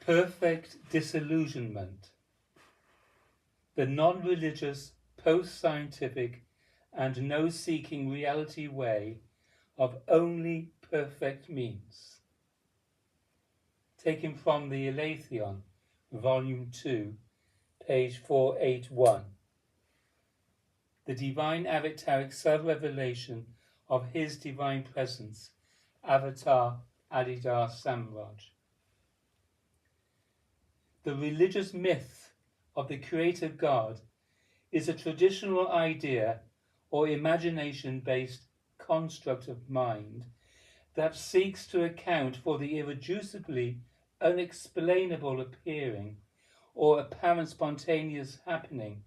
perfect disillusionment, the non-religious, post-scientific and no-seeking reality way of only perfect means. Taken from the ALETHEON, Volume 2, page 481. The divine avataric self-revelation of his divine presence, Avatar Adidar Samraj. The religious myth of the creative God is a traditional idea or imagination-based construct of mind that seeks to account for the irreducibly unexplainable appearing or apparent spontaneous happening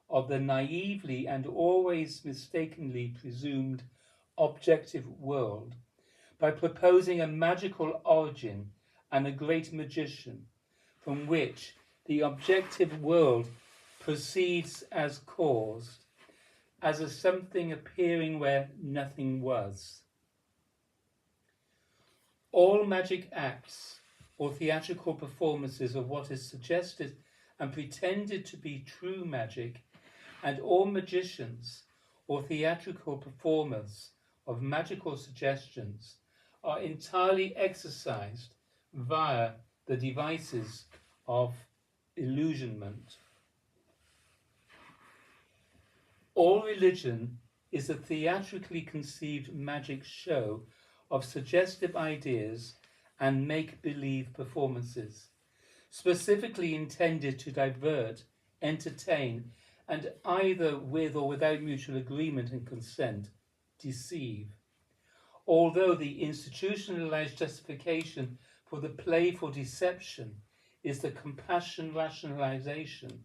of the naively and always mistakenly presumed objective world by proposing a magical origin and a great magician from which the objective world proceeds as caused, as a something appearing where nothing was. All magic acts or theatrical performances of what is suggested and pretended to be true magic, and all magicians or theatrical performers of magical suggestions are entirely exercised via the devices of illusionment. All religion is a theatrically conceived magic show of suggestive ideas and make-believe performances, specifically intended to divert, entertain, and either with or without mutual agreement and consent, deceive. Although the institutionalized justification for the playful deception is the compassion rationalization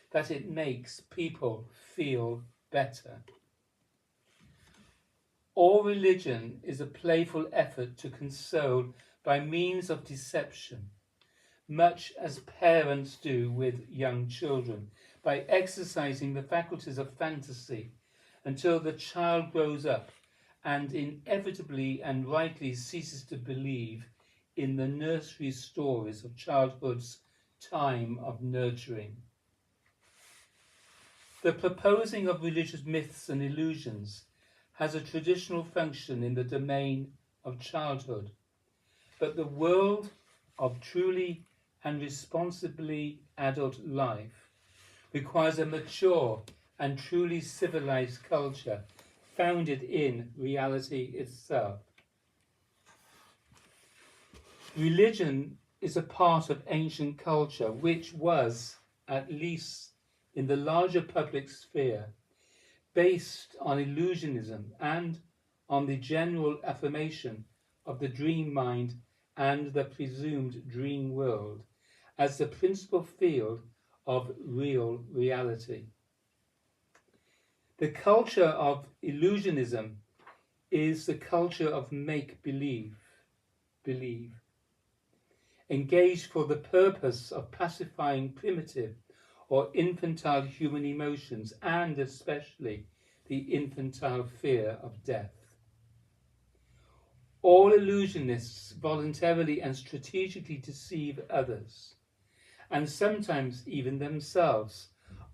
that it makes people feel better. All religion is a playful effort to console by means of deception, much as parents do with young children, by exercising the faculties of fantasy until the child grows up and inevitably and rightly ceases to believe in the nursery stories of childhood's time of nurturing. The proposing of religious myths and illusions has a traditional function in the domain of childhood, but the world of truly and responsibly adult life requires a mature and truly civilized culture founded in reality itself. Religion is a part of ancient culture which was, at least in the larger public sphere, based on illusionism and on the general affirmation of the dream mind and the presumed dream world as the principal field of real reality. The culture of illusionism is the culture of make-believe, engaged for the purpose of pacifying primitive or infantile human emotions, and especially the infantile fear of death. All illusionists voluntarily and strategically deceive others, and sometimes even themselves,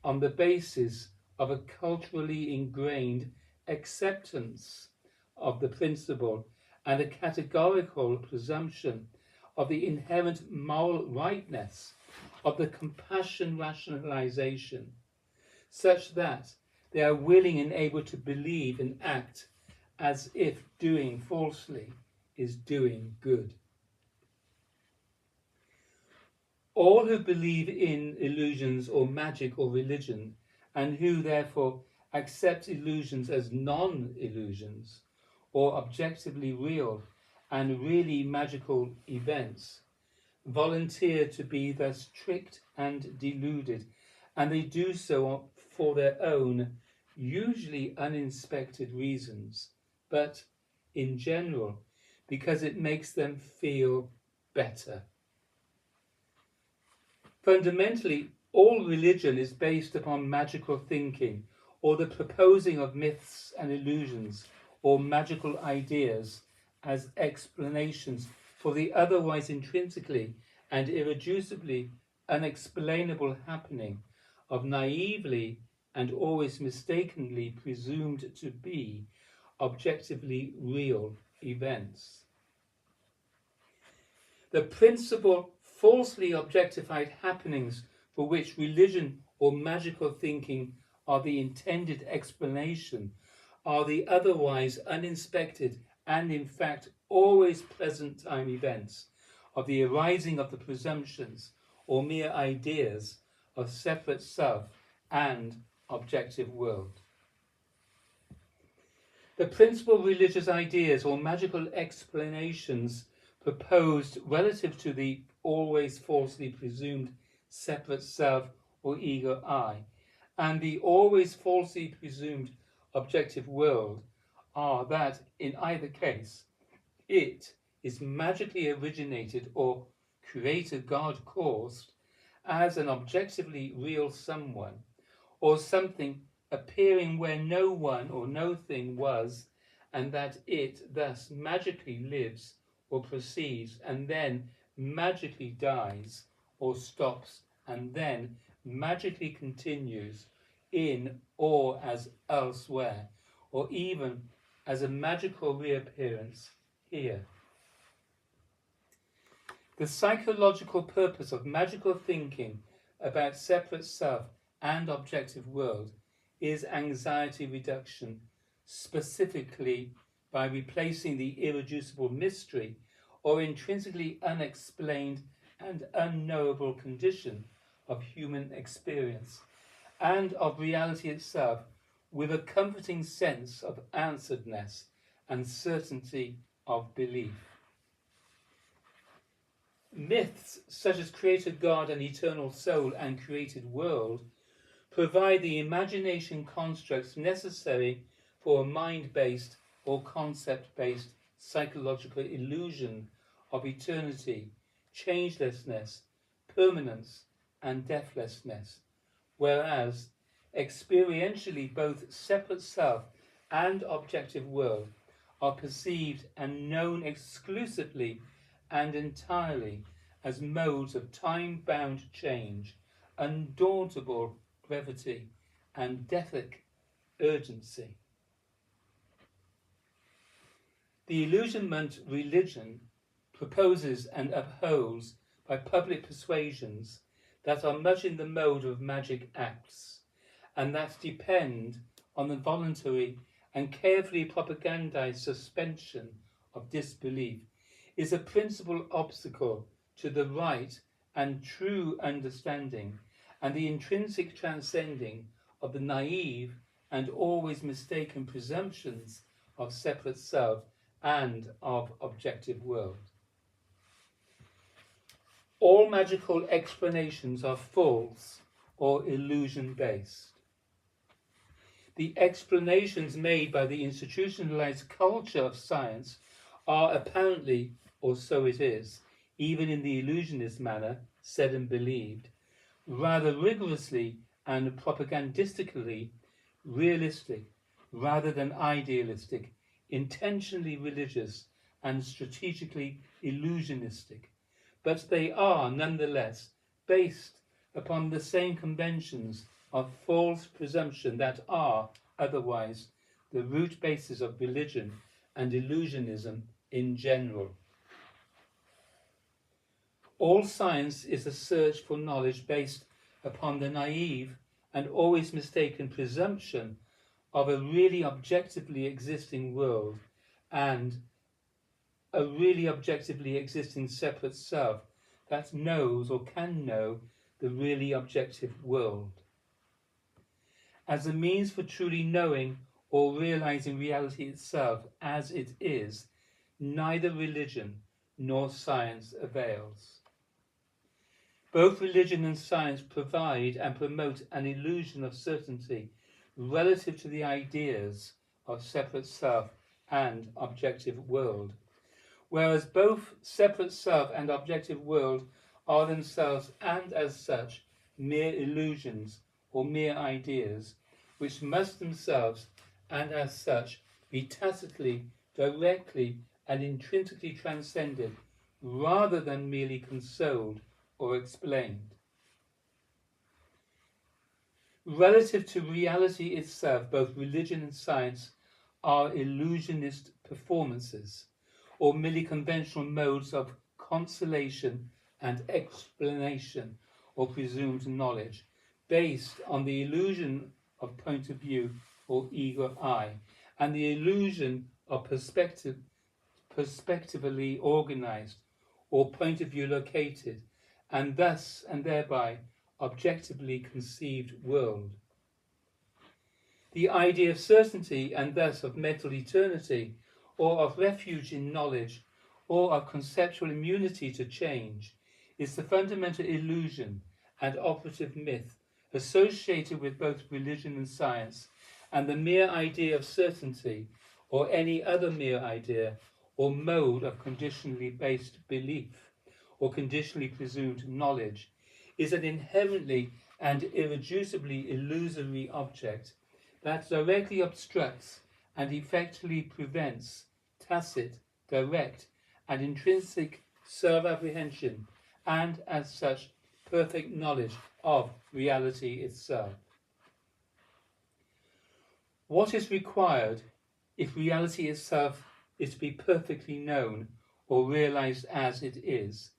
on the basis of a culturally ingrained acceptance of the principle and a categorical presumption of the inherent moral rightness of the compassion rationalization, such that they are willing and able to believe and act as if doing falsely is doing good. All who believe in illusions or magic or religion, and who therefore accept illusions as non-illusions or objectively real and really magical events, volunteer to be thus tricked and deluded, and they do so for their own, usually uninspected reasons, but in general because it makes them feel better. Fundamentally, all religion is based upon magical thinking, or the proposing of myths and illusions, or magical ideas as explanations for the otherwise intrinsically and irreducibly unexplainable happening of naively and always mistakenly presumed to be objectively real events. The principal falsely objectified happenings for which religion or magical thinking are the intended explanation are the otherwise uninspected and in fact always present time events of the arising of the presumptions or mere ideas of separate self and objective world. The principal religious ideas or magical explanations proposed relative to the always falsely presumed separate self or ego I and the always falsely presumed objective world are that in either case it is magically originated or created God caused as an objectively real someone or something appearing where no one or no thing was, and that it thus magically lives or proceeds and then magically dies or stops and then magically continues in or as elsewhere, or even as a magical reappearance here. The psychological purpose of magical thinking about separate self and objective world is anxiety reduction, specifically by replacing the irreducible mystery or intrinsically unexplained and unknowable condition of human experience and of reality itself with a comforting sense of answeredness and certainty of belief. Myths such as created God and eternal soul and created world provide the imagination constructs necessary for a mind-based or concept-based psychological illusion of eternity, changelessness, permanence, and deathlessness, whereas experientially both separate self and objective world are perceived and known exclusively and entirely as modes of time-bound change, undauntable brevity, and deathic urgency. The Illusionment religion proposes and upholds by public persuasions that are much in the mode of magic acts, and that depend on the voluntary and carefully propagandized suspension of disbelief, is a principal obstacle to the right and true understanding and the intrinsic transcending of the naive and always mistaken presumptions of separate self and of objective world. All magical explanations are false or illusion-based. The explanations made by the institutionalized culture of science are apparently, or so it is, even in the illusionist manner, said and believed, rather rigorously and propagandistically realistic, rather than idealistic, intentionally religious, and strategically illusionistic. But they are, nonetheless, based upon the same conventions of false presumption that are, otherwise, the root basis of religion and illusionism in general. All science is a search for knowledge based upon the naive and always mistaken presumption of a really objectively existing world and a really objectively existing separate self that knows or can know the really objective world. As a means for truly knowing or realizing reality itself as it is, neither religion nor science avails. Both religion and science provide and promote an illusion of certainty relative to the ideas of separate self and objective world, whereas both separate self and objective world are themselves and as such mere illusions or mere ideas, which must themselves and as such be tacitly, directly, and intrinsically transcended rather than merely consoled or explained. Relative to reality itself, both religion and science are illusionist performances, or merely conventional modes of consolation and explanation or presumed knowledge, based on the illusion of point of view or ego I, and the illusion of perspectively organized or point of view located, and thus and thereby objectively conceived world. The idea of certainty, and thus of mental eternity, or of refuge in knowledge, or of conceptual immunity to change, is the fundamental illusion and operative myth associated with both religion and science, and the mere idea of certainty, or any other mere idea or mode of conditionally based belief, or conditionally presumed knowledge, is an inherently and irreducibly illusory object that directly obstructs and effectively prevents tacit, direct, and intrinsic self-apprehension, and as such perfect knowledge of reality itself. What is required if reality itself is to be perfectly known or realized as it is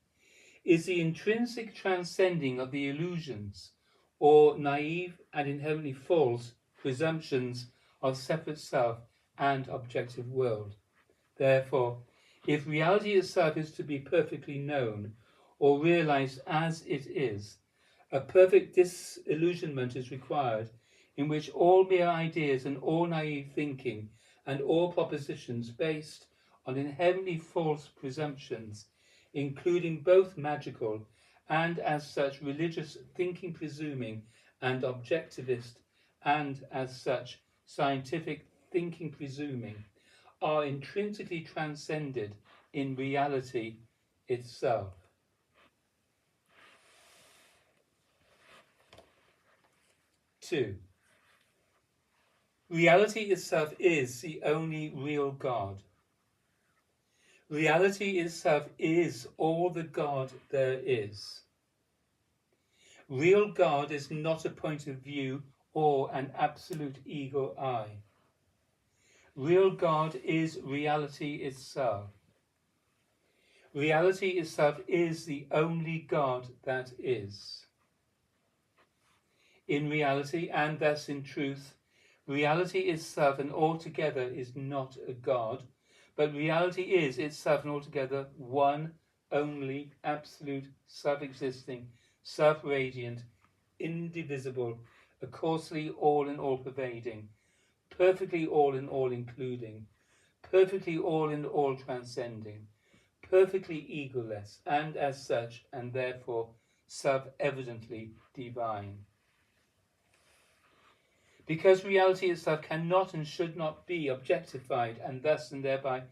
the intrinsic transcending of the illusions or naive and inherently false presumptions of separate self and objective world. Therefore, if reality itself is to be perfectly known or realized as it is, a perfect disillusionment is required, in which all mere ideas and all naive thinking and all propositions based on inherently false presumptions, including both magical and as such religious thinking presuming and objectivist and as such scientific thinking presuming, are intrinsically transcended in reality itself. Two, reality itself is the only real God. Reality itself is all the God there is. Real God is not a point of view or an absolute ego I. Real God is reality itself. Reality itself is the only God that is. In reality, and thus in truth, reality itself and altogether is not a God, but reality is itself and altogether one, only, absolute, self-existing, self-radiant, indivisible, a causally all in all pervading, perfectly all in all including, perfectly all in all transcending, perfectly egoless, and as such, and therefore self-evidently divine. Because reality itself cannot and should not be objectified and thus and thereby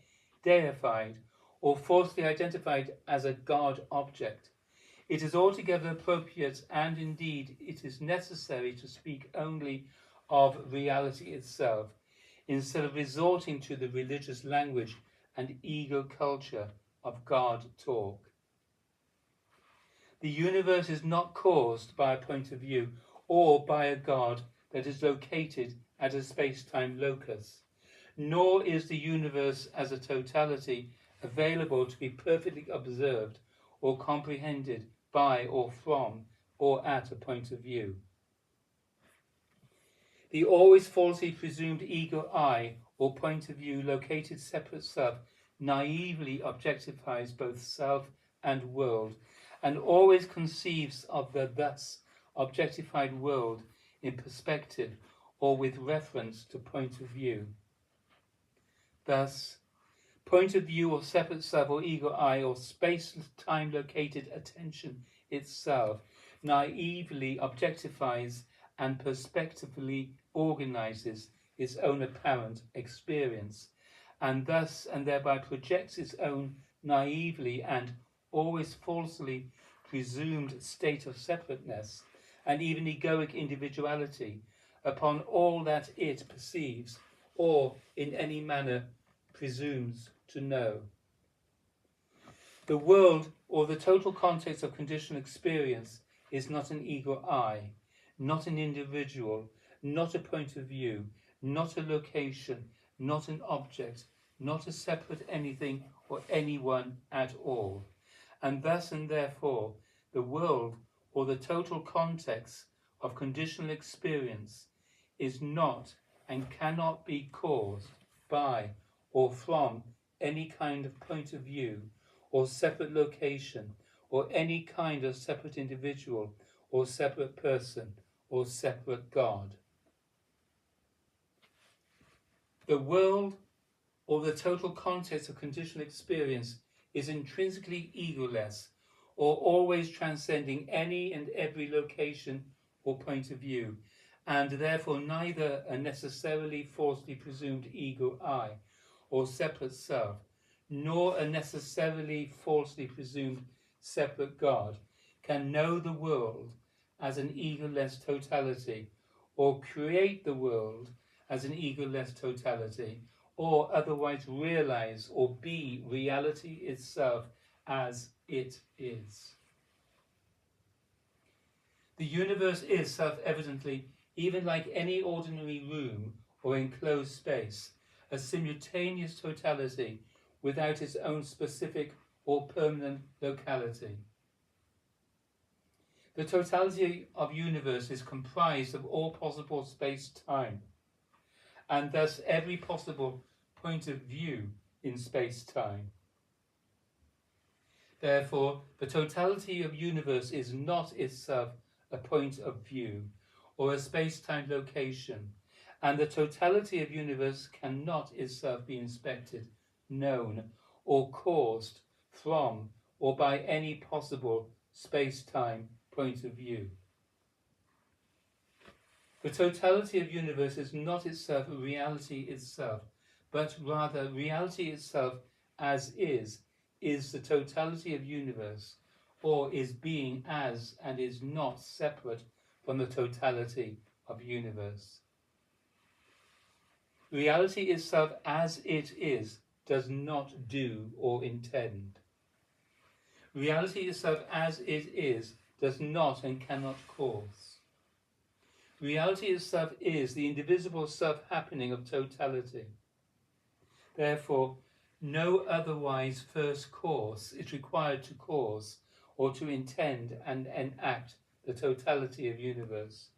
deified or falsely identified as a God object, it is altogether appropriate and indeed it is necessary to speak only of reality itself instead of resorting to the religious language and ego culture of God talk. The universe is not caused by a point of view or by a God that is located at a space-time locus, nor is the universe as a totality available to be perfectly observed or comprehended by or from or at a point of view. The always falsely presumed ego I or point of view located separate self naively objectifies both self and world, and always conceives of the thus objectified world in perspective or with reference to point of view. Thus, point of view or separate self or ego I or space-time located attention itself naively objectifies and perspectively organizes its own apparent experience, and thus and thereby projects its own naively and always falsely presumed state of separateness and even egoic individuality upon all that it perceives or in any manner presumes to know. The world, or the total context of conditional experience, is not an ego I, not an individual, not a point of view, not a location, not an object, not a separate anything or anyone at all. And thus and therefore, the world, or the total context of conditional experience, is not and cannot be caused by or from any kind of point of view or separate location or any kind of separate individual or separate person or separate God. The world, or the total context of conditional experience, is intrinsically egoless, or always transcending any and every location or point of view, and therefore neither a necessarily falsely presumed ego I, or separate self, nor a necessarily falsely presumed separate God, can know the world as an egoless totality, or create the world as an egoless totality, or otherwise realize or be reality itself as it is. The universe is self-evidently, even like any ordinary room or enclosed space, a simultaneous totality without its own specific or permanent locality. The totality of universe is comprised of all possible space-time, and thus every possible point of view in space-time. Therefore, the totality of universe is not itself a point of view or a space-time location, and the totality of universe cannot itself be inspected, known, or caused from or by any possible space-time point of view. The totality of universe is not itself reality itself, but rather reality itself as is the totality of universe, or is being as and is not separate from the totality of universe. Reality itself as it is does not do or intend. Reality itself as it is does not and cannot cause. Reality itself is the indivisible self-happening of totality. Therefore, no otherwise first cause is required to cause or to intend and enact the totality of universe.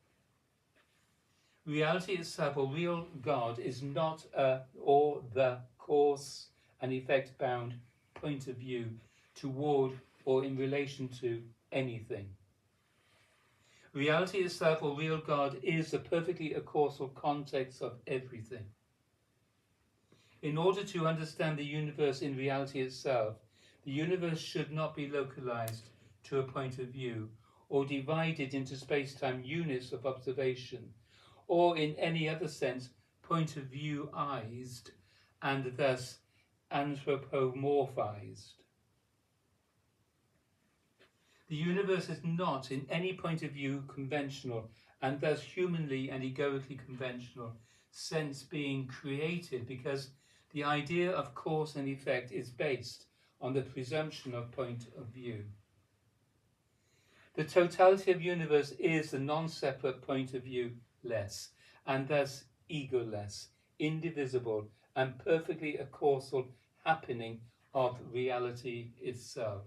Reality itself, or real God, is not a or the cause and effect bound point of view toward or in relation to anything. Reality itself, or real God, is the perfectly causal context of everything. In order to understand the universe in reality itself, the universe should not be localized to a point of view, or divided into space-time units of observation, or in any other sense point of view-ized, and thus anthropomorphized. The universe is not in any point of view conventional, and thus humanly and egoically conventional, sense being created, because the idea of cause and effect is based on the presumption of point of view. The totality of universe is the non-separate point of view less, and thus egoless, indivisible, and perfectly a causal happening of reality itself.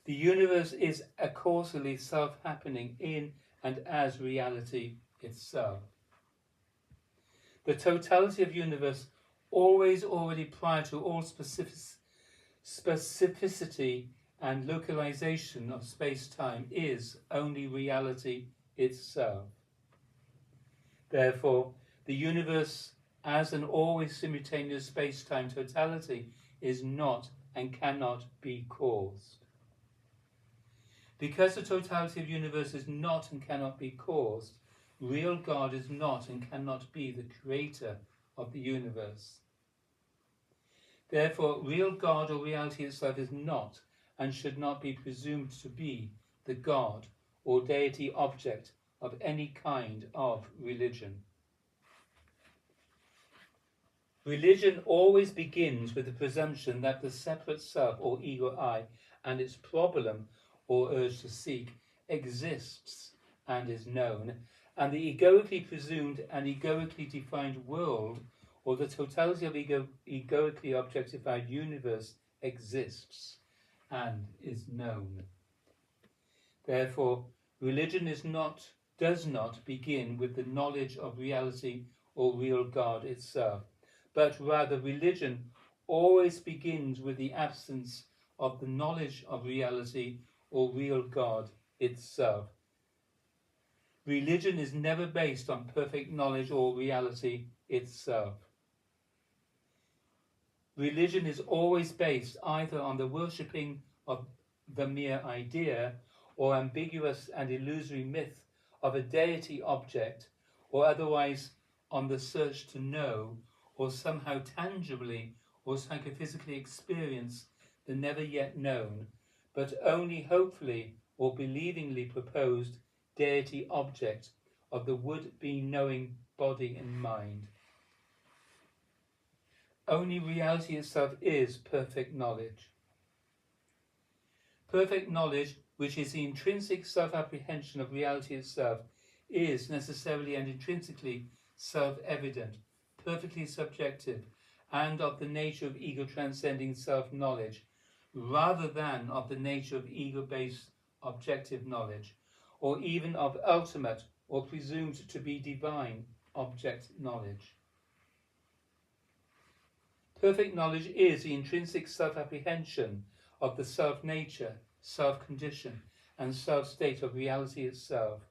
The universe is a causally self-happening in and as reality itself. The totality of universe, always already prior to all specificity and localization of space-time, is only reality itself. Therefore, the universe as an always simultaneous space-time totality is not and cannot be caused. Because the totality of universe is not and cannot be caused, real God is not and cannot be the creator of the universe. Therefore, real God or reality itself is not and should not be presumed to be the God or deity object of any kind of religion. Religion always begins with the presumption that the separate self or ego I and its problem or urge to seek exists and is known, and the egoically presumed and egoically defined world or the totality of egoically objectified universe exists and is known. Therefore, religion does not begin with the knowledge of reality or real God itself, but rather religion always begins with the absence of the knowledge of reality or real God itself. Religion is never based on perfect knowledge or reality itself. Religion is always based either on the worshipping of the mere idea or ambiguous and illusory myth of a deity object, or otherwise on the search to know or somehow tangibly or psychophysically experience the never yet known, but only hopefully or believingly proposed deity object of the would-be knowing body and mind. Only reality itself is perfect knowledge. Perfect knowledge, which is the intrinsic self-apprehension of reality itself, is necessarily and intrinsically self-evident, perfectly subjective, and of the nature of ego-transcending self-knowledge, rather than of the nature of ego-based objective knowledge, or even of ultimate or presumed to be divine object knowledge. Perfect knowledge is the intrinsic self-apprehension of the self-nature, self-condition, and self-state of reality itself,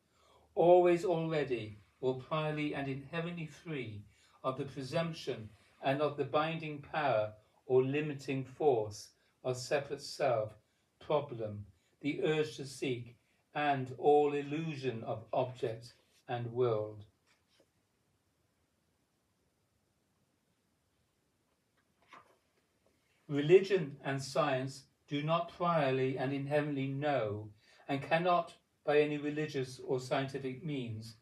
always already or priorly and inherently free of the presumption and of the binding power or limiting force of separate self, problem, the urge to seek, and all illusion of object and world. Religion and science do not priorly and inherently know, and cannot, by any religious or scientific means,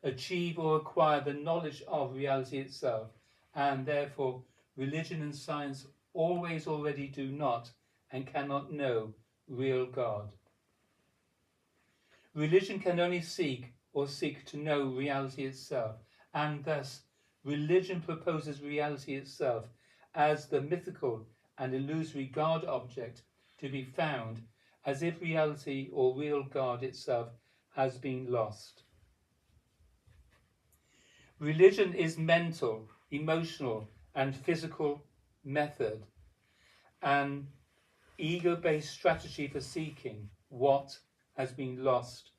achieve or acquire the knowledge of reality itself, and therefore religion and science always already do not and cannot know real God. Religion can only seek to know reality itself, and thus religion proposes reality itself as the mythical and illusory God object to be found, as if reality or real God itself has been lost. Religion is mental, emotional, and physical method, an ego-based strategy for seeking what has been lost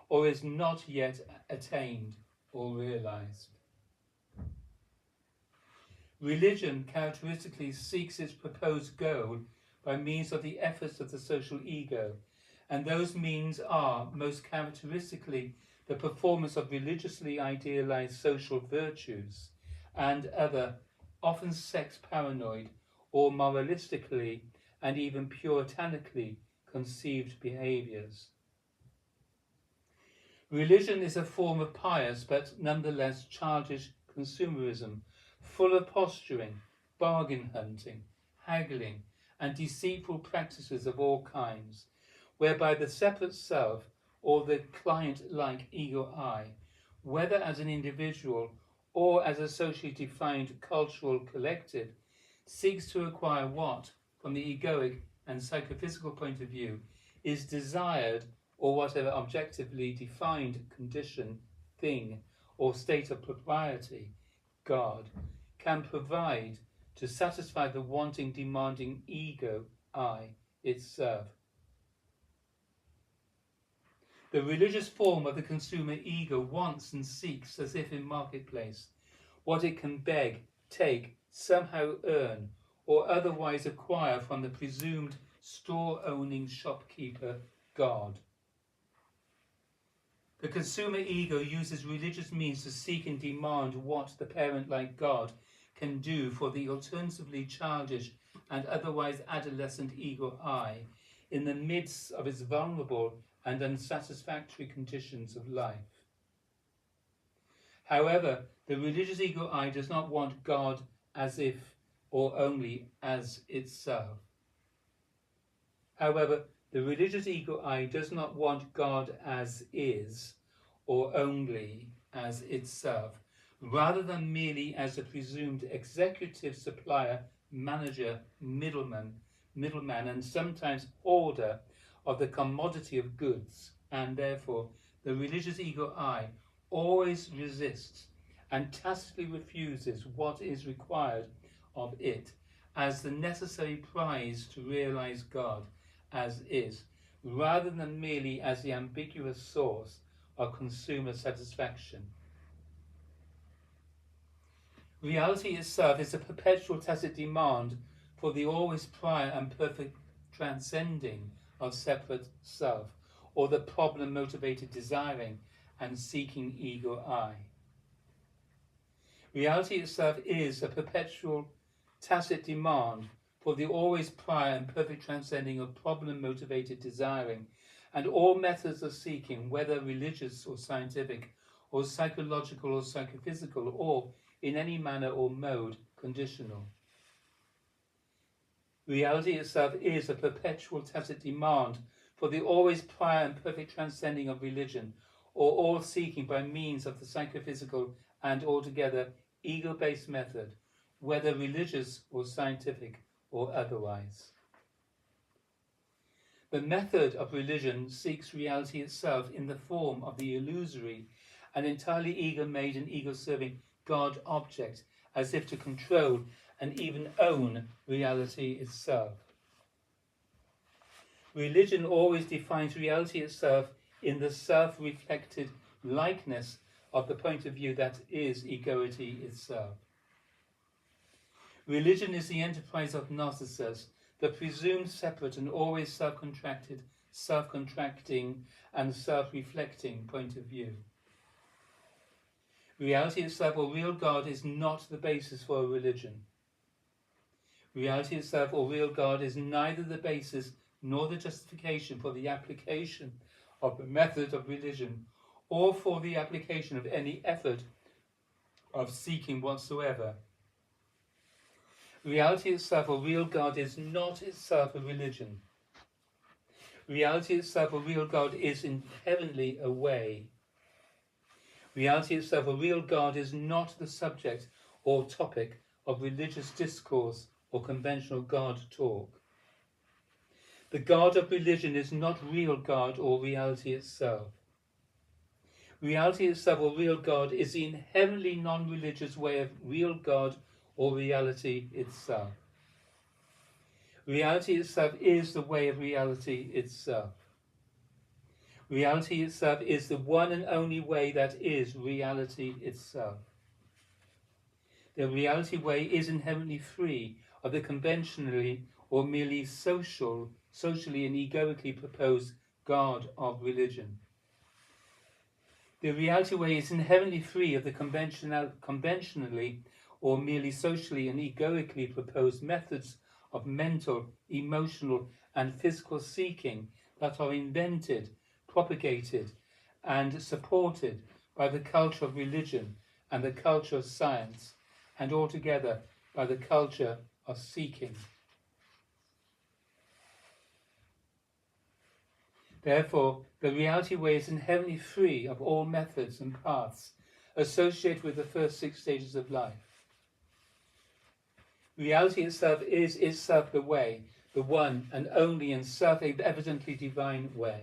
or is not yet attained or realized. Religion characteristically seeks its proposed goal by means of the efforts of the social ego, and those means are most characteristically the performance of religiously idealized social virtues and other, often sex-paranoid or moralistically and even puritanically conceived behaviors. Religion is a form of pious but nonetheless childish consumerism, full of posturing, bargain hunting, haggling, and deceitful practices of all kinds, whereby the separate self or the client-like ego I, whether as an individual or as a socially defined cultural collective, seeks to acquire what, from the egoic and psychophysical point of view, is desired, or whatever objectively defined condition, thing, or state of propriety, God, can provide to satisfy the wanting, demanding ego, I, itself. The religious form of the consumer ego wants and seeks, as if in marketplace, what it can beg, take, somehow earn, or otherwise acquire from the presumed store-owning shopkeeper, God. The consumer ego uses religious means to seek and demand what the parent-like God can do for the alternatively childish and otherwise adolescent ego I in the midst of its vulnerable and unsatisfactory conditions of life. However, the religious ego I does not want God as if or only as itself. However, the religious ego I does not want God as is or only as itself, rather than merely as a presumed executive supplier, manager, middleman, and sometimes hoarder of the commodity of goods. And therefore, the religious ego I always resists and tacitly refuses what is required of it as the necessary prize to realize God as is, rather than merely as the ambiguous source of consumer satisfaction. Reality itself is a perpetual tacit demand for the always prior and perfect transcending of separate self, or the problem-motivated desiring and seeking ego I. Reality itself is a perpetual tacit demand for the always prior and perfect transcending of problem-motivated desiring, and all methods of seeking, whether religious or scientific, or psychological or psychophysical, or in any manner or mode conditional. Reality itself is a perpetual tacit demand for the always prior and perfect transcending of religion, or all seeking by means of the psychophysical and altogether ego-based method, whether religious or scientific or otherwise. The method of religion seeks reality itself in the form of the illusory and entirely ego-made and ego-serving God object, as if to control and even own reality itself. Religion always defines reality itself in the self-reflected likeness of the point of view that is egoity itself. Religion is the enterprise of Narcissus, the presumed separate and always self-contracted, self-contracting and self-reflecting point of view. Reality itself, or real God, is not the basis for a religion. Reality itself, or real God, is neither the basis nor the justification for the application of the method of religion, or for the application of any effort of seeking whatsoever. Reality itself, or real God, is not itself a religion. Reality itself, or real God, is inherently a way. Reality itself, a real God, is not the subject or topic of religious discourse or conventional God talk. The God of religion is not real God or reality itself. Reality itself, or real God, is the inherently non-religious way of real God or reality itself. Reality itself is the way of reality itself. Reality itself is the one and only way that is reality itself. The reality way is inherently free of the conventionally or merely socially and egoically proposed God of religion. The reality way is inherently free of the conventionally or merely socially and egoically proposed methods of mental, emotional and physical seeking that are invented, propagated and supported by the culture of religion and the culture of science, and altogether by the culture of seeking. Therefore, the reality way is inherently free of all methods and paths associated with the first 6 stages of life. Reality itself is itself the way, the one and only and self-evidently divine way.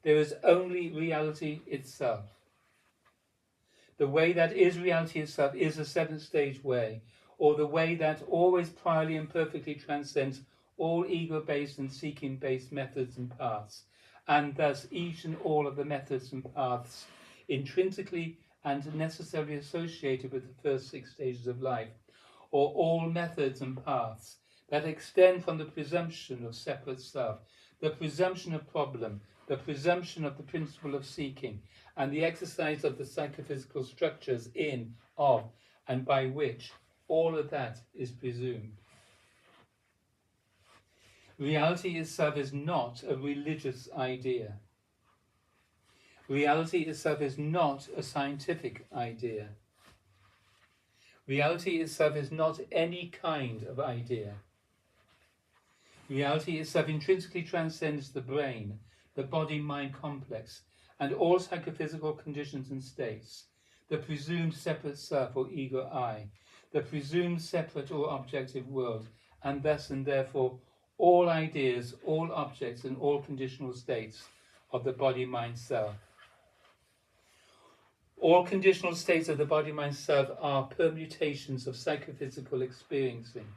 There is only reality itself. The way that is reality itself is a 7th-stage way, or the way that always priorly and perfectly transcends all ego-based and seeking-based methods and paths, and thus each and all of the methods and paths intrinsically and necessarily associated with the first 6 stages of life, or all methods and paths that extend from the presumption of separate self, the presumption of problem, the presumption of the principle of seeking, and the exercise of the psychophysical structures in, of, and by which all of that is presumed. Reality itself is not a religious idea. Reality itself is not a scientific idea. Reality itself is not any kind of idea. Reality itself intrinsically transcends the brain, the body-mind complex, and all psychophysical conditions and states, the presumed separate self or ego I, the presumed separate or objective world, and thus and therefore all ideas, all objects, and all conditional states of the body-mind self. All conditional states of the body-mind self are permutations of psychophysical experiencing.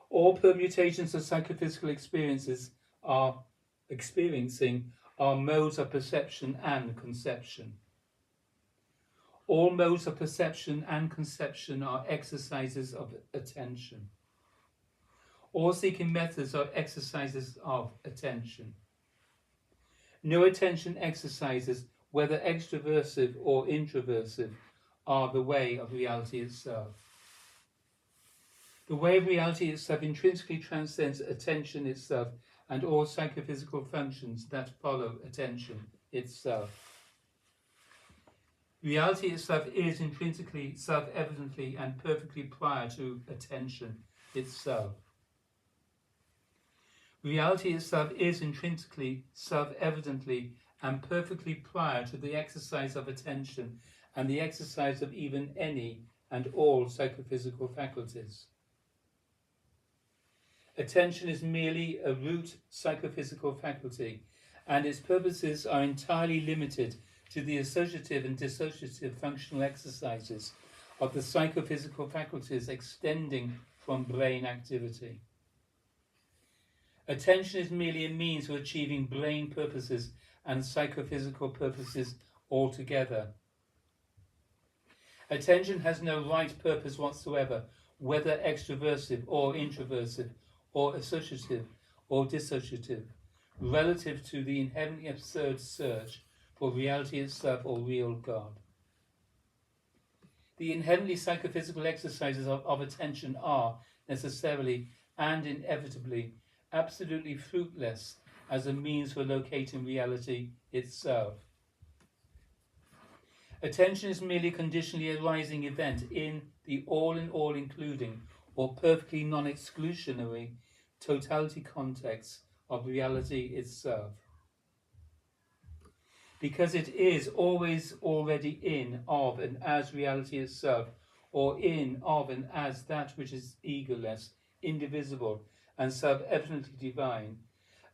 All permutations of psychophysical experiencing are modes of perception and conception. All modes of perception and conception are exercises of attention. All seeking methods are exercises of attention. No attention exercises, whether extroversive or introversive, are the way of reality itself. The way of reality itself intrinsically transcends attention itself and all psychophysical functions that follow attention itself. Reality itself is intrinsically, self-evidently, and perfectly prior to attention itself. Reality itself is intrinsically, self-evidently, and perfectly prior to the exercise of attention and the exercise of even any and all psychophysical faculties. Attention is merely a root psychophysical faculty, and its purposes are entirely limited to the associative and dissociative functional exercises of the psychophysical faculties extending from brain activity. Attention is merely a means for achieving brain purposes and psychophysical purposes altogether. Attention has no right purpose whatsoever, whether extroversive or introversive, or associative or dissociative, relative to the inherently absurd search for reality itself or real God. The inherently psychophysical exercises of attention are necessarily and inevitably absolutely fruitless as a means for locating reality itself. Attention is merely a conditionally arising event in the all-in-all including or perfectly non-exclusionary totality context of reality itself. Because it is always already in, of, and as reality itself, or in, of, and as that which is egoless, indivisible, and self-evidently divine,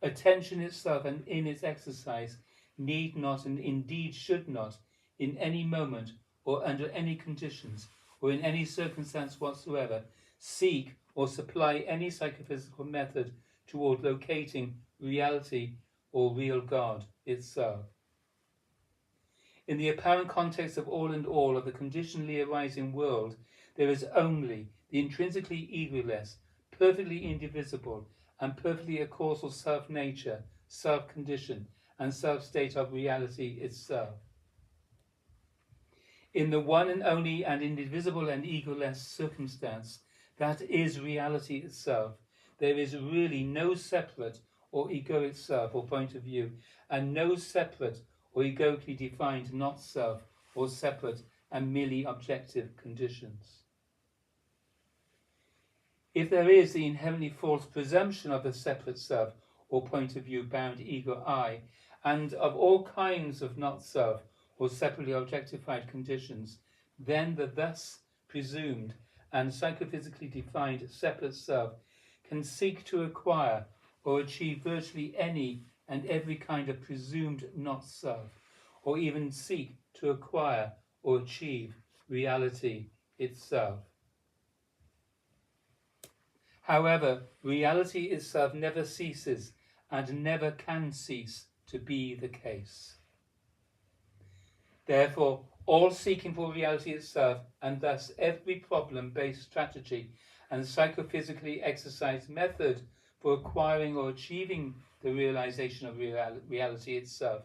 attention itself and in its exercise need not and indeed should not, in any moment or under any conditions or in any circumstance whatsoever, seek or supply any psychophysical method toward locating reality or real God itself. In the apparent context of all and all of the conditionally arising world, there is only the intrinsically egoless, perfectly indivisible, and perfectly a causal self-nature, self-condition, and self-state of reality itself. In the one and only and indivisible and egoless circumstance that is reality itself, there is really no separate or egoic self or point of view, and no separate or egoically defined not self or separate and merely objective conditions. If there is the inherently false presumption of a separate self or point of view bound ego I, and of all kinds of not self or separately objectified conditions, then the thus presumed and psychophysically defined separate self can seek to acquire or achieve virtually any and every kind of presumed not self, or even seek to acquire or achieve reality itself. However, reality itself never ceases and never can cease to be the case. Therefore, all seeking for reality itself, and thus every problem-based strategy and psychophysically exercised method for acquiring or achieving the realization of reality itself,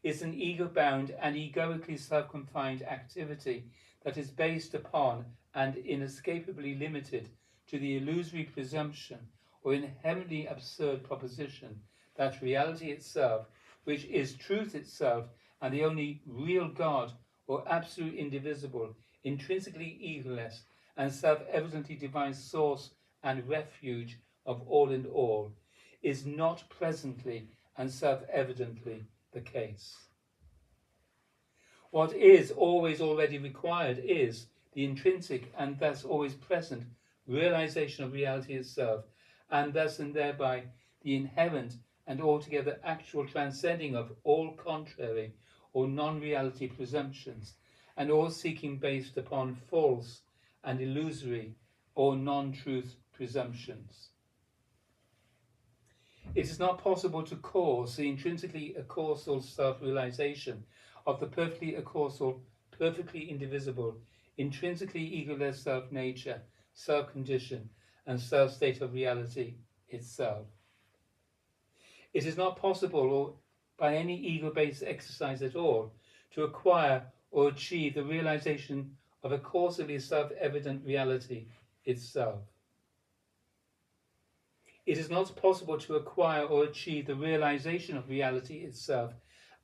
is an ego-bound and egoically self-confined activity that is based upon and inescapably limited to the illusory presumption or inherently absurd proposition that reality itself, which is truth itself and the only real God or absolute indivisible intrinsically egoless, and self-evidently divine source and refuge of all and all, is not presently and self-evidently the case. What is always already required is the intrinsic and thus always present realization of reality itself, and thus and thereby the inherent and altogether actual transcending of all contrary or non-reality presumptions, and all seeking based upon false and illusory or non-truth presumptions. It is not possible to cause the intrinsically acausal self-realization of the perfectly acausal, perfectly indivisible, intrinsically egoless self-nature, self-condition, and self-state of reality itself. It is not possible, or by any ego-based exercise at all, to acquire or achieve the realization of a causally self-evident reality itself. It is not possible to acquire or achieve the realization of reality itself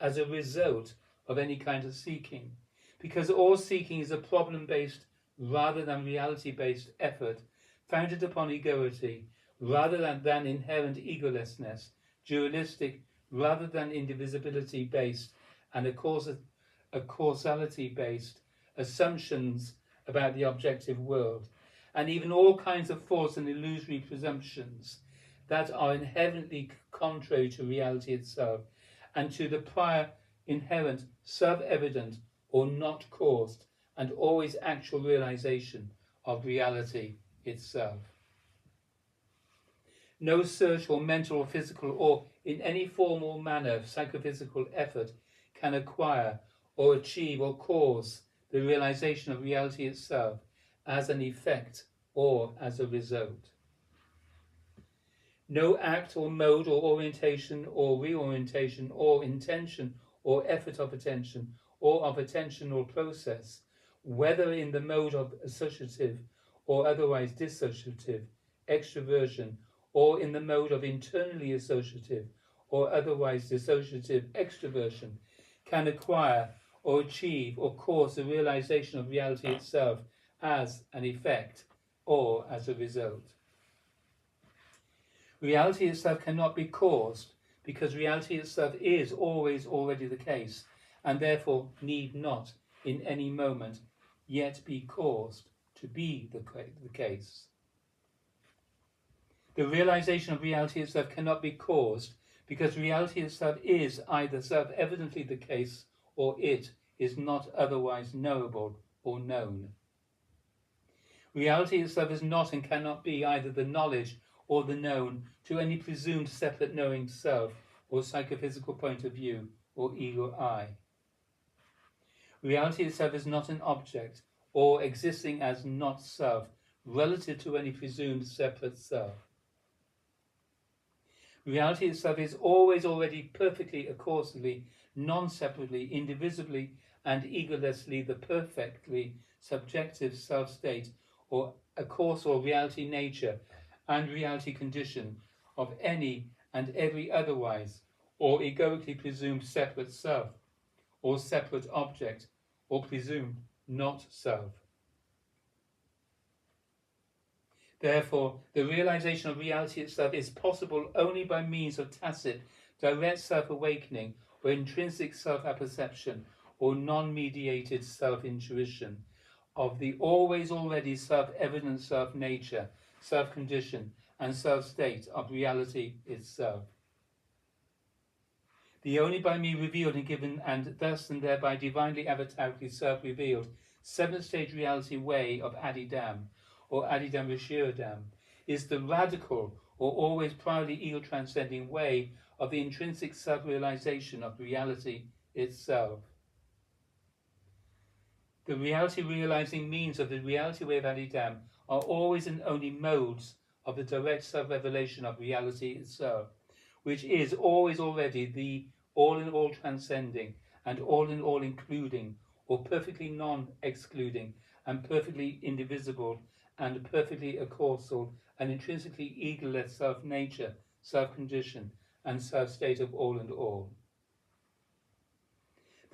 as a result of any kind of seeking, because all seeking is a problem-based rather than reality-based effort, founded upon egoity rather than inherent egolessness, dualistic rather than indivisibility-based, and a causality-based assumptions about the objective world, and even all kinds of false and illusory presumptions that are inherently contrary to reality itself, and to the prior inherent, self-evident, or not caused, and always actual realization of reality itself. No search or mental or physical or in any form or manner psychophysical effort can acquire or achieve or cause the realization of reality itself as an effect or as a result. No act or mode or orientation or reorientation or intention or effort of attention or of attentional process, whether in the mode of associative or otherwise dissociative extroversion, or in the mode of internally associative or otherwise dissociative extroversion, can acquire or achieve or cause the realization of reality itself as an effect or as a result. Reality itself cannot be caused, because reality itself is always already the case, and therefore need not in any moment yet be caused to be the case. The realization of reality itself cannot be caused, because reality itself is either self-evidently the case, or it is not otherwise knowable or known. Reality itself is not and cannot be either the knowledge or the known to any presumed separate knowing self or psychophysical point of view or ego I. Reality itself is not an object or existing as not self relative to any presumed separate self. Reality itself is always already perfectly, causally, non-separately, indivisibly, and egolessly the perfectly subjective self-state or a causal reality nature and reality condition of any and every otherwise or egoically presumed separate self or separate object or presumed not self. Therefore, the realization of reality itself is possible only by means of tacit, direct self-awakening or intrinsic self-apperception or non-mediated self-intuition of the always already self-evident self-nature, self-condition, and self-state of reality itself. The only by me revealed and given, and thus and thereby divinely avatarically self-revealed, seventh-stage reality way of Adidam, or Adidam Rishirodam, is the radical or always proudly ego-transcending way of the intrinsic self-realization of reality itself. The reality-realizing means of the reality way of Adidam are always and only modes of the direct self-revelation of reality itself, which is always already the all-in-all transcending and all-in-all including, or perfectly non-excluding, and perfectly indivisible, and perfectly acausal, and intrinsically egoless self-nature, self-condition, and self-state of all and all.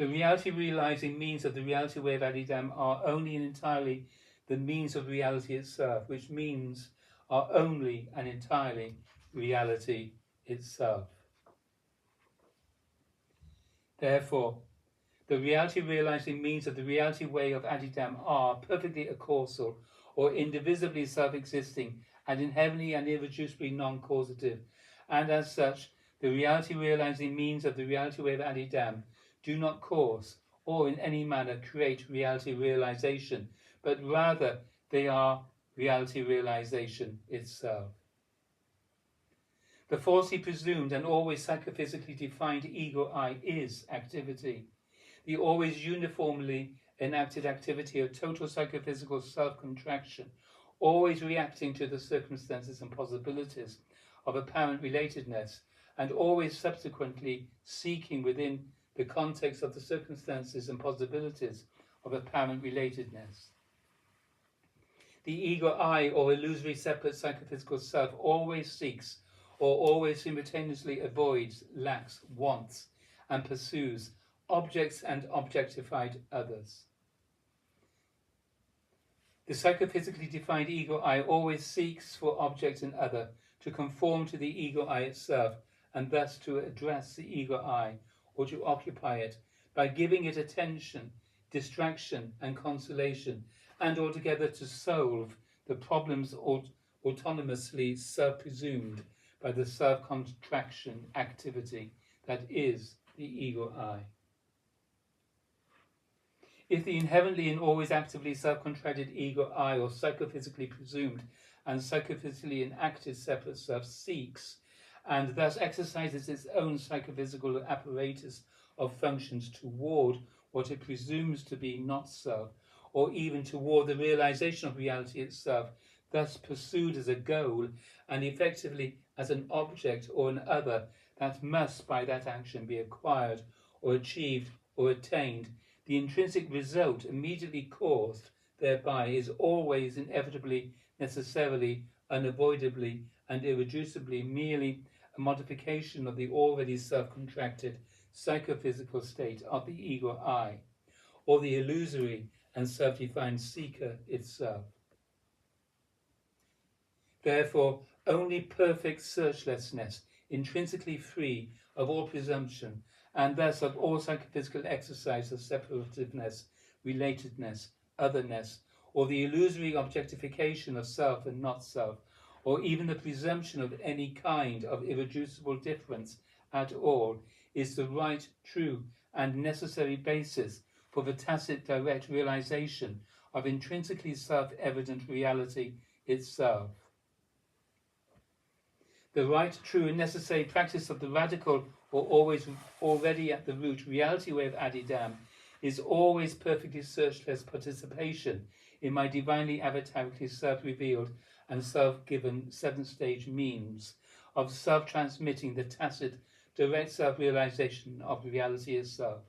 The reality realizing means of the reality way of Adidam are only and entirely the means of reality itself, which means are only and entirely reality itself. Therefore, the reality realizing means of the reality way of Adidam are perfectly accausal or indivisibly self-existing and inherently and irreducibly non-causative, and as such, the reality realizing means of the reality way of Adidam do not cause or in any manner create reality realization, but rather they are reality realization itself. The falsely presumed and always psychophysically defined ego I is activity, the always uniformly enacted activity of total psychophysical self-contraction, always reacting to the circumstances and possibilities of apparent relatedness, and always subsequently seeking within the context of the circumstances and possibilities of apparent relatedness. The ego I, or illusory separate psychophysical self, always seeks or always simultaneously avoids, lacks, wants, and pursues objects and objectified others. The psychophysically defined ego I always seeks for object and other to conform to the ego I itself, and thus to address the ego I, or to occupy it, by giving it attention, distraction, and consolation, and altogether to solve the problems autonomously self-presumed by the self-contraction activity that is the ego I. If the inherently and always actively self-contracted ego I, or psychophysically presumed and psychophysically enacted separate self, seeks and thus exercises its own psychophysical apparatus of functions toward what it presumes to be not self, or even toward the realization of reality itself, thus pursued as a goal and effectively as an object or an other that must by that action be acquired or achieved or attained, the intrinsic result immediately caused thereby is always inevitably, necessarily, unavoidably, and irreducibly merely a modification of the already self-contracted psychophysical state of the ego I, or the illusory and self-defined seeker itself. Therefore, only perfect searchlessness, intrinsically free of all presumption, and thus of all psychophysical exercise of separativeness, relatedness, otherness, or the illusory objectification of self and not self, or even the presumption of any kind of irreducible difference at all, is the right, true, and necessary basis for the tacit direct realization of intrinsically self-evident reality itself. The right, true, and necessary practice of the radical or always already at the root reality way of Adidam is always perfectly searchless participation in my divinely avatarically self-revealed and self-given seventh stage means of self-transmitting the tacit direct self-realization of reality itself.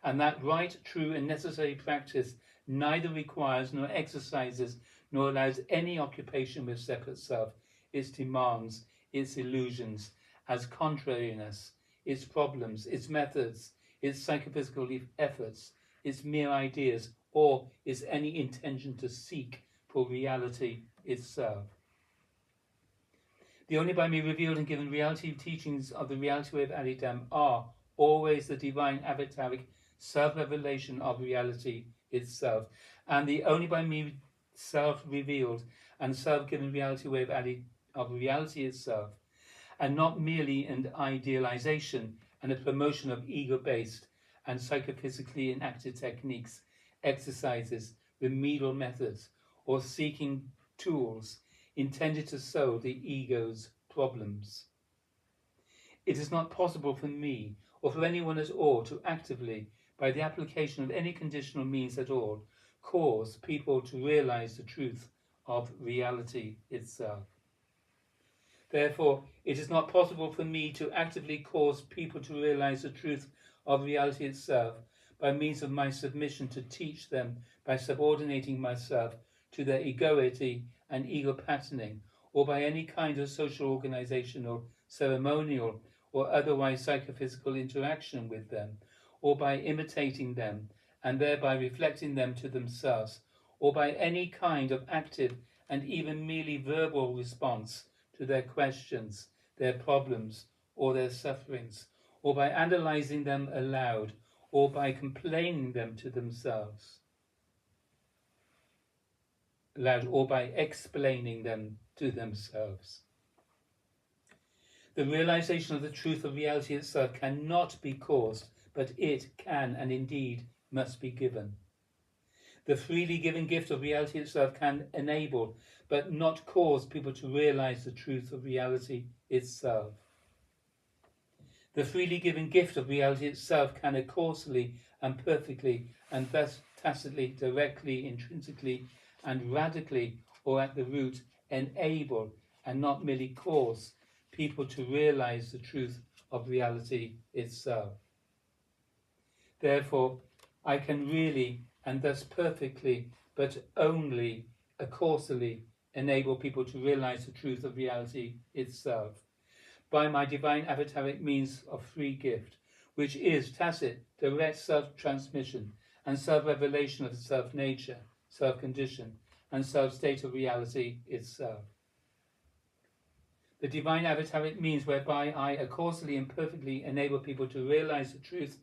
And that right, true, and necessary practice neither requires nor exercises nor allows any occupation with separate self, its demands, its illusions, as contrariness, its problems, its methods, its psychophysical efforts, its mere ideas, or its any intention to seek for reality itself. The only by me revealed and given reality teachings of the reality way of Adidam are always the divine avataric self-revelation of reality itself, and the only by me self-revealed and self-given reality way of reality itself, and not merely an idealization and a promotion of ego-based and psychophysically enacted techniques, exercises, remedial methods, or seeking tools intended to solve the ego's problems. It is not possible for me, or for anyone at all, to actively, by the application of any conditional means at all, cause people to realize the truth of reality itself. Therefore, it is not possible for me to actively cause people to realize the truth of reality itself by means of my submission to teach them by subordinating myself to their egoity and ego patterning, or by any kind of social, organizational, ceremonial, or otherwise psychophysical interaction with them, or by imitating them, and thereby reflecting them to themselves, or by any kind of active and even merely verbal response to their questions, their problems, or their sufferings, or by analyzing them aloud, or by complaining them to themselves, aloud, or by explaining them to themselves. The realization of the truth of reality itself cannot be caused, but it can and indeed must be given. The freely given gift of reality itself can enable, but not cause people to realize the truth of reality itself. The freely given gift of reality itself can causally and perfectly, and thus tacitly, directly, intrinsically, and radically, or at the root, enable and not merely cause people to realize the truth of reality itself. Therefore, I can really and thus perfectly, but only causally, enable people to realize the truth of reality itself by my divine avataric means of free gift, which is tacit, direct self-transmission and self-revelation of the self-nature, self-condition, and self-state of reality itself. The divine avataric means whereby I causally and perfectly enable people to realize the truth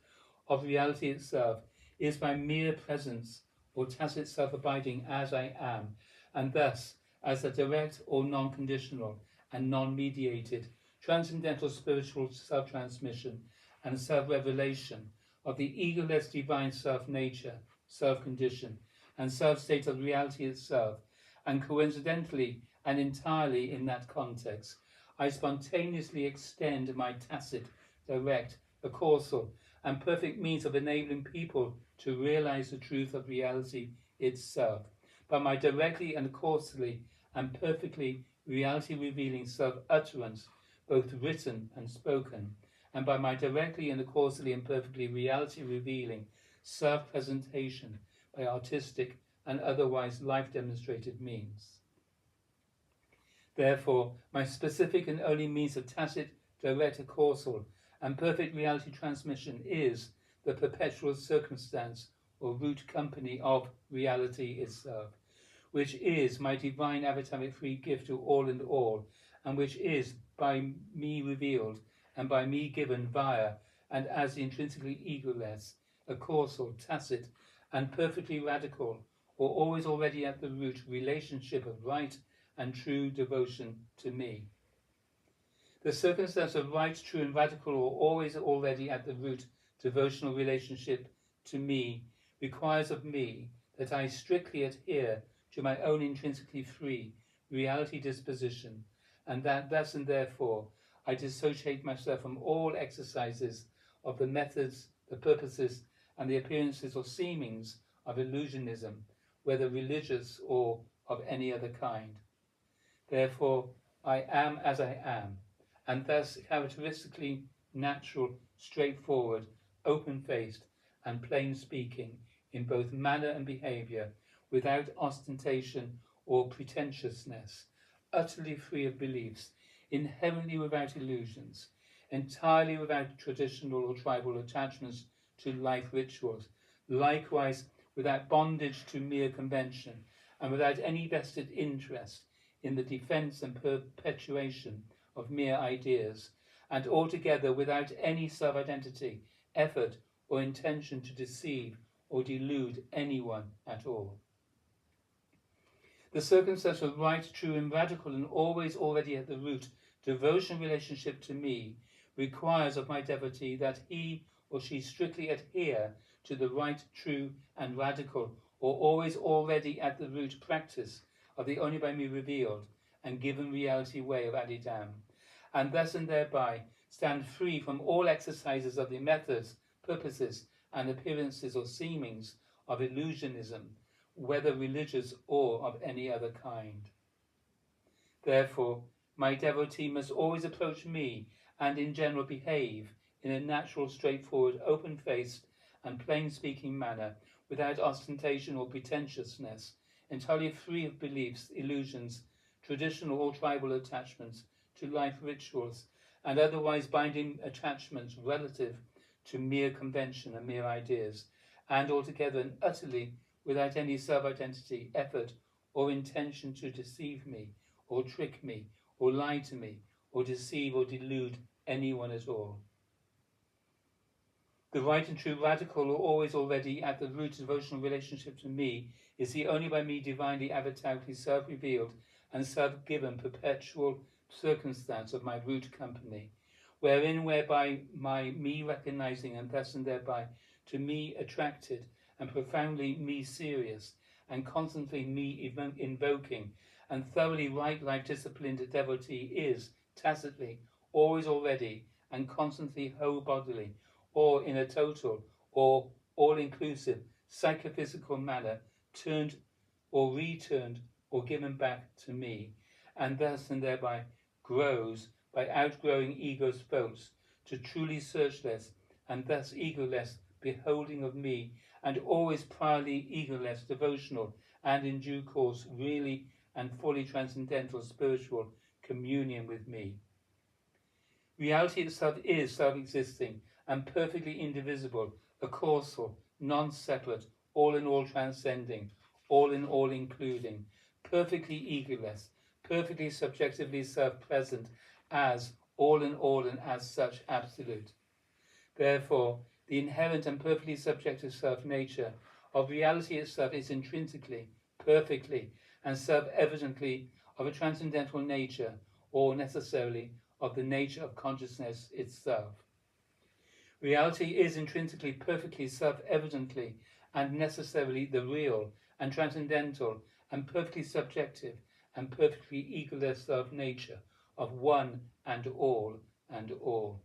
of reality itself is by mere presence or tacit self-abiding as I am, and thus as a direct or non-conditional and non-mediated transcendental spiritual self-transmission and self-revelation of the egoless divine self-nature, self-condition, and self-state of reality itself, and coincidentally and entirely in that context, I spontaneously extend my tacit, direct, causal, and perfect means of enabling people to realize the truth of reality itself by my directly and causally and perfectly reality-revealing self-utterance, both written and spoken, and by my directly and causally and perfectly reality-revealing self-presentation by artistic and otherwise life-demonstrated means. Therefore, my specific and only means of tacit, direct, causal, and perfect reality transmission is the perpetual circumstance or root company of reality itself, which is my divine avataric free gift to all and all, and which is by me revealed and by me given via and as the intrinsically egoless, a causal, tacit, and perfectly radical, or always already at the root relationship of right and true devotion to me. The circumstance of right, true, and radical, or always already at the root devotional relationship to me, requires of me that I strictly adhere to my own intrinsically free reality disposition, and that thus and therefore I dissociate myself from all exercises of the methods, the purposes, and the appearances or seemings of illusionism, whether religious or of any other kind. Therefore, I am as I am, and thus characteristically natural, straightforward, open-faced, and plain-speaking in both manner and behaviour, without ostentation or pretentiousness, utterly free of beliefs, inherently without illusions, entirely without traditional or tribal attachments to life rituals, likewise without bondage to mere convention, and without any vested interest in the defence and perpetuation of mere ideas, and altogether without any self-identity, effort, or intention to deceive or delude anyone at all. The circumstance of right, true, and radical, and always already at the root devotion relationship to me requires of my devotee that he or she strictly adhere to the right, true, and radical, or always already at the root practice of the only by me revealed and given reality way of Adidam, and thus and thereby stand free from all exercises of the methods, purposes, and appearances or seemings of illusionism, whether religious or of any other kind. Therefore, my devotee must always approach me and in general behave in a natural, straightforward, open-faced, and plain-speaking manner, without ostentation or pretentiousness, entirely free of beliefs, illusions, traditional or tribal attachments to life rituals, and otherwise binding attachments relative to mere convention and mere ideas, and altogether and utterly without any self-identity, effort, or intention to deceive me, or trick me, or lie to me, or deceive or delude anyone at all. The right and true radical, or always already at the root devotional relationship to me, is the only by me divinely avatarically self-revealed and self-given perpetual circumstance of my root company, whereby me recognizing and thus and thereby to me attracted and profoundly me serious and constantly me invoking and thoroughly right life disciplined devotee is tacitly, always already and constantly whole bodily, or in a total or all-inclusive psychophysical manner turned or returned or given back to me, and thus and thereby grows by outgrowing ego's faults to truly searchless and thus egoless beholding of me, and always priorly egoless devotional and in due course really and fully transcendental spiritual communion with me. Reality itself is self-existing and perfectly indivisible, a causal, non-separate, all-in-all transcending, all-in-all including, perfectly egoless, perfectly subjectively self-present as all-in-all and as such absolute. Therefore, the inherent and perfectly subjective self-nature of reality itself is intrinsically, perfectly, and self-evidently of a transcendental nature, or necessarily of the nature of consciousness itself. Reality is intrinsically, perfectly, self-evidently, and necessarily the real and transcendental and perfectly subjective and perfectly egoless self-nature of one and all and all.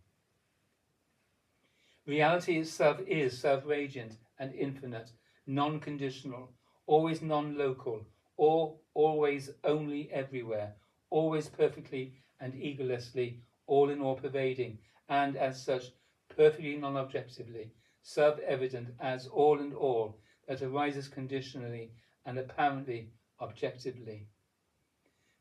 Reality itself is self-radiant and infinite, non-conditional, always non-local, or always only everywhere, always perfectly and egolessly, all in all pervading, and as such perfectly non-objectively, self-evident as all and all that arises conditionally and apparently objectively.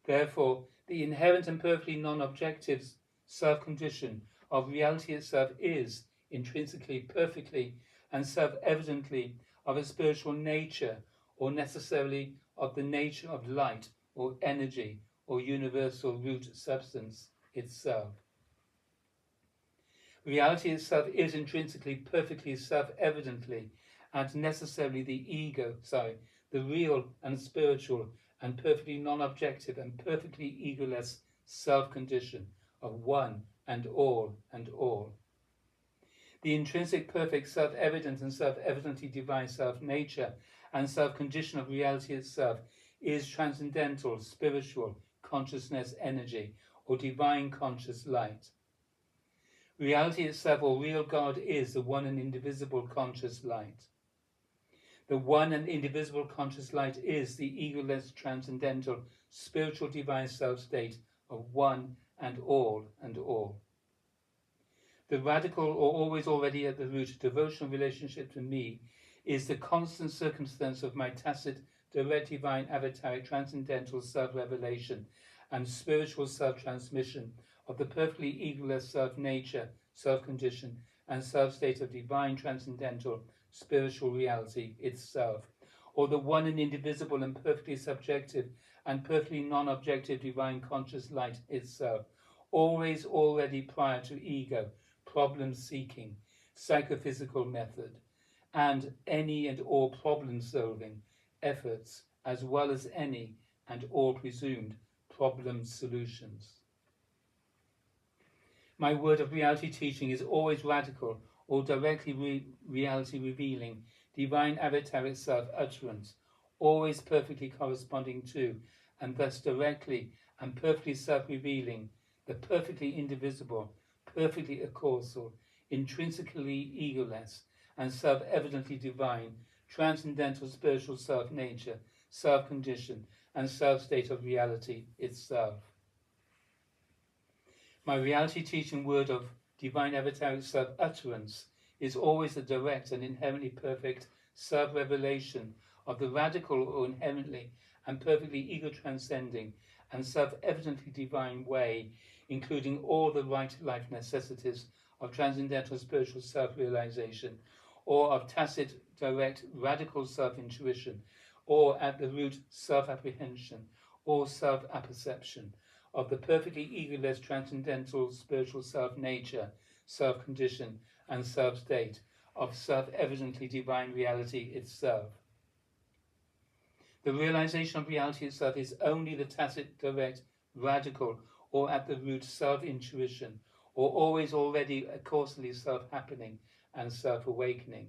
Therefore, the inherent and perfectly non-objective self-condition of reality itself is intrinsically, perfectly, and self-evidently of a spiritual nature, or necessarily of the nature of light, or energy, or universal root substance itself. Reality itself is intrinsically, perfectly, self-evidently, and necessarily the real and spiritual and perfectly non-objective and perfectly egoless self-condition of one and all and all. The intrinsic, perfect, self-evident and self-evidently divine self-nature and self-condition of reality itself is transcendental, spiritual, consciousness energy, or divine conscious light. Reality itself, or real God, is the one and indivisible conscious light. The one and indivisible conscious light is the egoless, transcendental, spiritual divine self-state of one and all and all. The radical, or always already at the root, devotional relationship to me is the constant circumstance of my tacit, direct divine avataric transcendental self-revelation and spiritual self-transmission of the perfectly egoless self-nature, self-condition, and self-state of divine transcendental spiritual reality itself, or the one and indivisible and perfectly subjective and perfectly non-objective divine conscious light itself, always already prior to ego, problem-seeking, psychophysical method, and any and all problem-solving efforts, as well as any and all presumed problem solutions. My word of reality teaching is always radical or directly reality revealing, divine avatar itself utterance, always perfectly corresponding to, and thus directly and perfectly self-revealing, the perfectly indivisible, perfectly acausal, intrinsically egoless, and self-evidently divine, transcendental spiritual self-nature, self-condition, and self-state of reality itself. My reality teaching word of divine avataric self-utterance is always the direct and inherently perfect self-revelation of the radical or inherently and perfectly ego-transcending and self-evidently divine way, including all the right life necessities of transcendental spiritual self-realization, or of tacit, direct, radical self-intuition, or at the root self-apprehension, or self-apperception, of the perfectly egoless transcendental spiritual self-nature, self-condition, and self-state, of self-evidently divine reality itself. The realization of reality itself is only the tacit, direct, radical, or at the root self-intuition, or always already causally self-happening and self-awakening,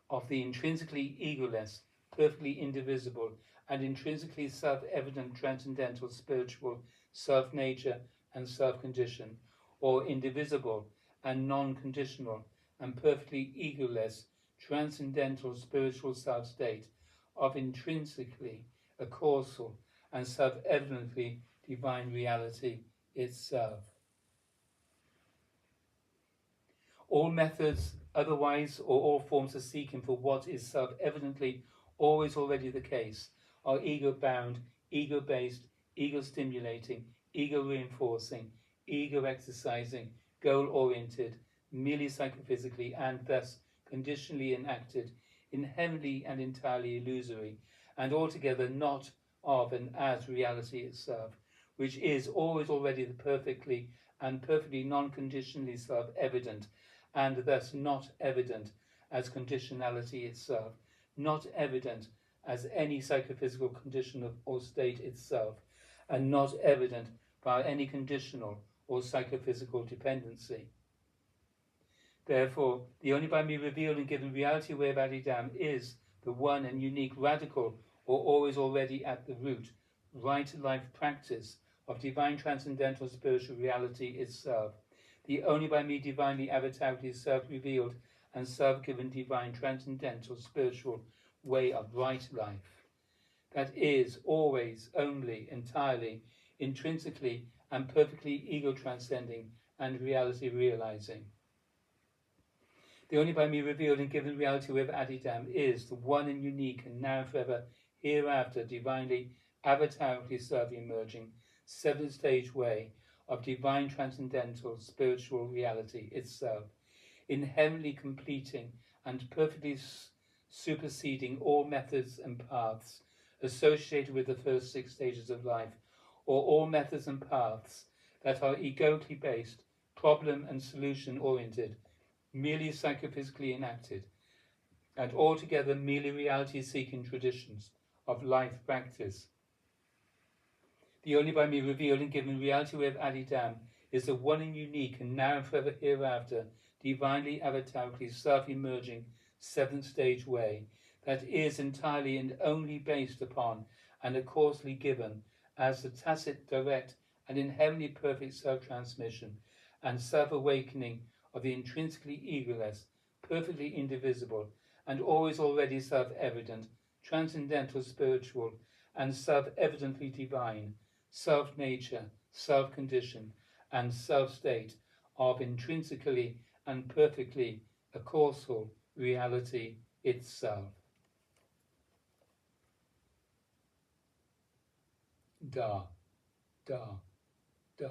of the intrinsically egoless, perfectly indivisible, and intrinsically self-evident transcendental spiritual self-nature and self-condition, or indivisible and non-conditional and perfectly egoless transcendental spiritual self-state, of intrinsically a causal and self-evidently divine reality itself. All methods otherwise, or all forms of seeking for what is self-evidently always already the case, are ego-bound, ego-based, ego-stimulating, ego-reinforcing, ego-exercising, goal-oriented, merely psychophysically, and thus conditionally enacted, inherently and entirely illusory, and altogether not of and as reality itself, which is always already the perfectly and perfectly non-conditionally self-evident, and thus not evident as conditionality itself, not evident as any psychophysical condition or state itself, and not evident by any conditional or psychophysical dependency. Therefore, the only by me revealed and given reality way of Adidam is the one and unique radical, or always already at the root, right life practice of divine transcendental spiritual reality itself, the only by me divinely avatarically self-revealed and self-given divine transcendental spiritual way of right life. That is always, only, entirely, intrinsically and perfectly ego-transcending and reality-realizing. The only by me revealed and given reality with Adidam is the one and unique and now and forever hereafter divinely avatarically self-emerging seventh stage way of divine transcendental spiritual reality itself, inherently completing and perfectly superseding all methods and paths associated with the first 6 stages of life, or all methods and paths that are egoically based, problem and solution oriented, merely psychophysically enacted, and altogether merely reality-seeking traditions of life practice. The only by me revealed and given reality way of Adidam is the one and unique and now and forever hereafter divinely avatarically self-emerging seventh stage way that is entirely and only based upon and causally given as the tacit, direct, and inherently perfect self-transmission and self-awakening of the intrinsically egoless, perfectly indivisible, and always already self-evident, transcendental spiritual, and self-evidently divine, self-nature, self-condition, and self-state of intrinsically and perfectly a causal reality itself. Da, da, da.